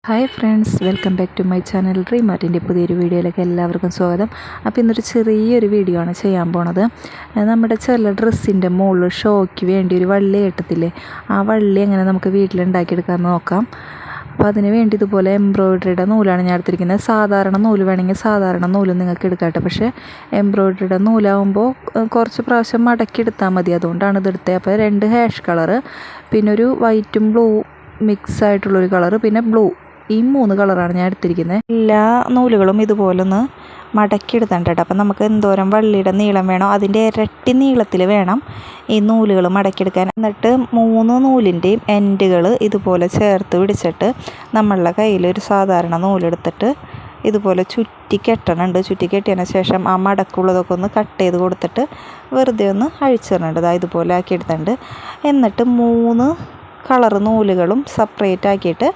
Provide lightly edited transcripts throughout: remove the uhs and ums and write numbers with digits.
Hi friends, welcome back to my channel ഡ്രീമാർട്ടിൻ്റെ പുതിയൊരു വീഡിയോയിലേക്ക് എല്ലാവർക്കും സ്വാഗതം. അപ്പോൾ ഇന്നൊരു ചെറിയൊരു വീഡിയോ ആണ് ചെയ്യാൻ പോണത്. നമ്മുടെ ചില ഡ്രസ്സിൻ്റെ മുകളിൽ ഷോയ്ക്ക് വേണ്ടി ഒരു വള്ളി കെട്ടത്തില്ലേ, ആ വള്ളി എങ്ങനെ നമുക്ക് വീട്ടിലുണ്ടാക്കിയെടുക്കാമെന്ന് നോക്കാം. അപ്പോൾ അതിന് വേണ്ടി ഇതുപോലെ എംബ്രോയ്ഡറിയുടെ നൂലാണ് ഞാൻ എടുത്തിരിക്കുന്നത്. സാധാരണ നൂല് വേണമെങ്കിൽ സാധാരണ നൂല് നിങ്ങൾക്ക് എടുക്കട്ടെ, പക്ഷേ എംബ്രോയ്ഡറിയുടെ നൂലാകുമ്പോൾ കുറച്ച് പ്രാവശ്യം മടക്കി എടുത്താൽ മതി, അതുകൊണ്ടാണ് ഇതെടുത്തത്. അപ്പോൾ 2 ഹാഷ് കളറ്, പിന്നെ ഒരു വൈറ്റും ബ്ലൂ മിക്സ് ആയിട്ടുള്ളൊരു കളറ്, പിന്നെ ബ്ലൂ, ഈ 3 കളറാണ് ഞാൻ എടുത്തിരിക്കുന്നത്. എല്ലാ നൂലുകളും ഇതുപോലെ ഒന്ന് മടക്കി എടുത്തണ്ട കേട്ടോ. അപ്പം നമുക്ക് എന്തോരം വള്ളിയുടെ നീളം വേണോ അതിൻ്റെ ഇരട്ടി നീളത്തിൽ വേണം ഈ നൂലുകൾ മടക്കിയെടുക്കാൻ. എന്നിട്ട് 3 നൂലിൻ്റെയും എൻഡുകൾ ഇതുപോലെ ചേർത്ത് പിടിച്ചിട്ട് നമ്മളുടെ കയ്യിൽ ഒരു സാധാരണ നൂലെടുത്തിട്ട് ഇതുപോലെ ചുറ്റി കെട്ടണുണ്ട്. ചുറ്റി കെട്ടിയതിന് ശേഷം ആ മടക്കുള്ളതൊക്കെ ഒന്ന് കട്ട് ചെയ്ത് കൊടുത്തിട്ട് വെറുതെ ഒന്ന് അഴിച്ചിടുന്നുണ്ട്. അതായത് ഇതുപോലെ ആക്കി എടുത്തിട്ടുണ്ട്. എന്നിട്ട് 3 കളർ നൂലുകളും സെപ്പറേറ്റ് ആക്കിയിട്ട്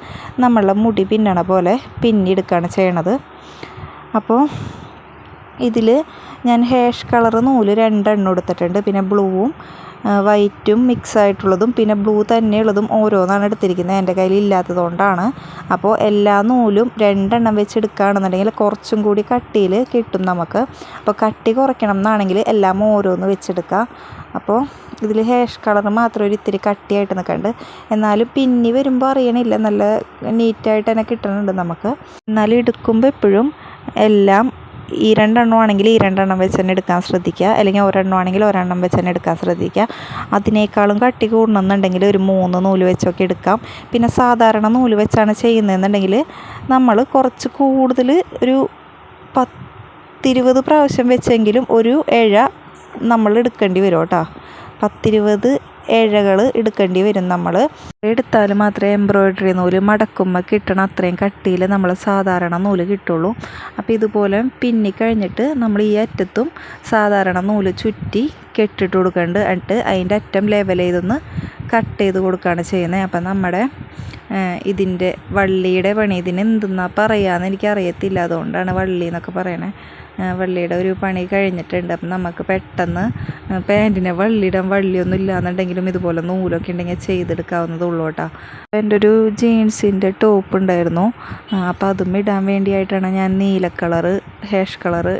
നമ്മളുടെ മുടി പിന്നണ പോലെ പിന്നിയെടുക്കുകയാണ് ചെയ്യണത്. അപ്പോൾ ഇതിൽ ഞാൻ ഹാഷ് കളർ നൂല് 2 എണ്ണം എടുത്തിട്ടുണ്ട്. പിന്നെ ബ്ലൂവും വൈറ്റും മിക്സ് ആയിട്ടുള്ളതും പിന്നെ ബ്ലൂ തന്നെയുള്ളതും ഓരോന്നാണ് എടുത്തിരിക്കുന്നത്. എൻ്റെ കയ്യിൽ ഇല്ലാത്തതുകൊണ്ടാണ്. അപ്പോൾ എല്ലാ നൂലും 2 എണ്ണം വെച്ച് എടുക്കുകയാണെന്നുണ്ടെങ്കിൽ കുറച്ചും കൂടി കട്ടിയിൽ കിട്ടും നമുക്ക്. അപ്പോൾ കട്ടി കുറയ്ക്കണം എന്നാണെങ്കിൽ എല്ലാം ഓരോന്ന് വെച്ചെടുക്കുക. അപ്പോൾ ഇതിൽ ഹാഷ് കളർ മാത്രം ഒരു ഇത്തിരി കട്ടിയായിട്ട് നിൽക്കുന്നുണ്ട്. എന്നാലും പിന്നി വരുമ്പോൾ അറിയണില്ല, നല്ല നീറ്റായിട്ട് തന്നെ കിട്ടുന്നുണ്ട് നമുക്ക്. എന്നാലും എടുക്കുമ്പോൾ എപ്പോഴും എല്ലാം ഈ 2 എണ്ണം ആണെങ്കിൽ ഈ 2 എണ്ണം വെച്ച് തന്നെ എടുക്കാൻ ശ്രദ്ധിക്കുക, അല്ലെങ്കിൽ ഒരെണ്ണം ആണെങ്കിൽ ഒരെണ്ണം വെച്ച് തന്നെ എടുക്കാൻ ശ്രദ്ധിക്കുക. അതിനേക്കാളും കട്ടി കൂടണമെന്നുണ്ടെങ്കിൽ ഒരു 3 നൂല് വെച്ചൊക്കെ എടുക്കാം. പിന്നെ സാധാരണ നൂല് വെച്ചാണ് ചെയ്യുന്നതെന്നുണ്ടെങ്കിൽ നമ്മൾ കുറച്ച് കൂടുതൽ ഒരു 10-20 പ്രാവശ്യം വെച്ചെങ്കിലും ഒരു ഇഴ നമ്മൾ എടുക്കേണ്ടി വരും കേട്ടോ. 10-20 ഇഴകൾ എടുക്കേണ്ടി വരും. നമ്മൾ എടുത്താൽ മാത്രമേ എംബ്രോയ്ഡറി നൂല് മടക്കുമ്പോൾ കിട്ടണ അത്രയും കട്ടിയിൽ നമ്മൾ സാധാരണ നൂല് കിട്ടുള്ളൂ. അപ്പോൾ ഇതുപോലെ പിന്നി കഴിഞ്ഞിട്ട് നമ്മൾ ഈ അറ്റത്തും സാധാരണ നൂല് ചുറ്റി കെട്ടിട്ട് കൊടുക്കുന്നുണ്ട്. എന്നിട്ട് അതിൻ്റെ അറ്റം ലെവൽ ചെയ്തൊന്ന് കട്ട് ചെയ്ത് കൊടുക്കുകയാണ് ചെയ്യുന്നത്. അപ്പം നമ്മുടെ ഇതിൻ്റെ വള്ളിയുടെ പണി, ഇതിന് എന്തെന്നാണ് പറയുകയെന്ന് എനിക്കറിയത്തില്ല, അതുകൊണ്ടാണ് വള്ളി എന്നൊക്കെ പറയണേ. വള്ളിയുടെ ഒരു പണി കഴിഞ്ഞിട്ടുണ്ട്. അപ്പം നമുക്ക് പെട്ടെന്ന് പാൻറ്റിനെ വള്ളിയിടാൻ വള്ളിയൊന്നും ഇല്ലാന്നുണ്ടെങ്കിലും ഇതുപോലെ നൂലൊക്കെ ഉണ്ടെങ്കിൽ ചെയ്തെടുക്കാവുന്നതുള്ളൂ കേട്ടോ. എൻ്റെ ഒരു ജീൻസിൻ്റെ ടോപ്പ് ഉണ്ടായിരുന്നു, അപ്പോൾ അതും ഇടാൻ വേണ്ടിയിട്ടാണ് ഞാൻ നീല കളറ് ഹാഷ് കളറ്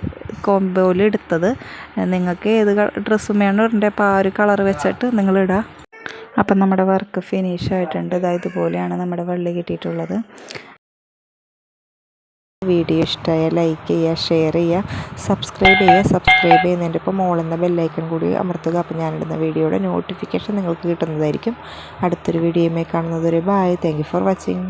കോംബോയിൽ എടുത്തത്. നിങ്ങൾക്ക് ഏത് ഡ്രസ്സും വേണം ഇടേണ്ടത്, അപ്പോൾ ആ ഒരു കളർ വെച്ചിട്ട് നിങ്ങളിടാം. അപ്പം നമ്മുടെ വർക്ക് ഫിനിഷ് ആയിട്ടുണ്ട്. ഇതുപോലെയാണ് നമ്മുടെ വള്ളി കിട്ടിയിട്ടുള്ളത്. വീഡിയോ ഇഷ്ടമായ ലൈക്ക് ചെയ്യുക, ഷെയർ ചെയ്യുക, സബ്സ്ക്രൈബ് ചെയ്യുക. സബ്സ്ക്രൈബ് ചെയ്യുന്നതിൻ്റെ ഇപ്പോൾ മോളെന്ന ബെല്ലൈക്കൺ കൂടി അമർത്തുക. അപ്പോൾ ഞാനിടുന്ന വീഡിയോയുടെ നോട്ടിഫിക്കേഷൻ നിങ്ങൾക്ക് കിട്ടുന്നതായിരിക്കും. അടുത്തൊരു വീഡിയോയുമായി കാണുന്നത് വരെ bye. Thank you for watching.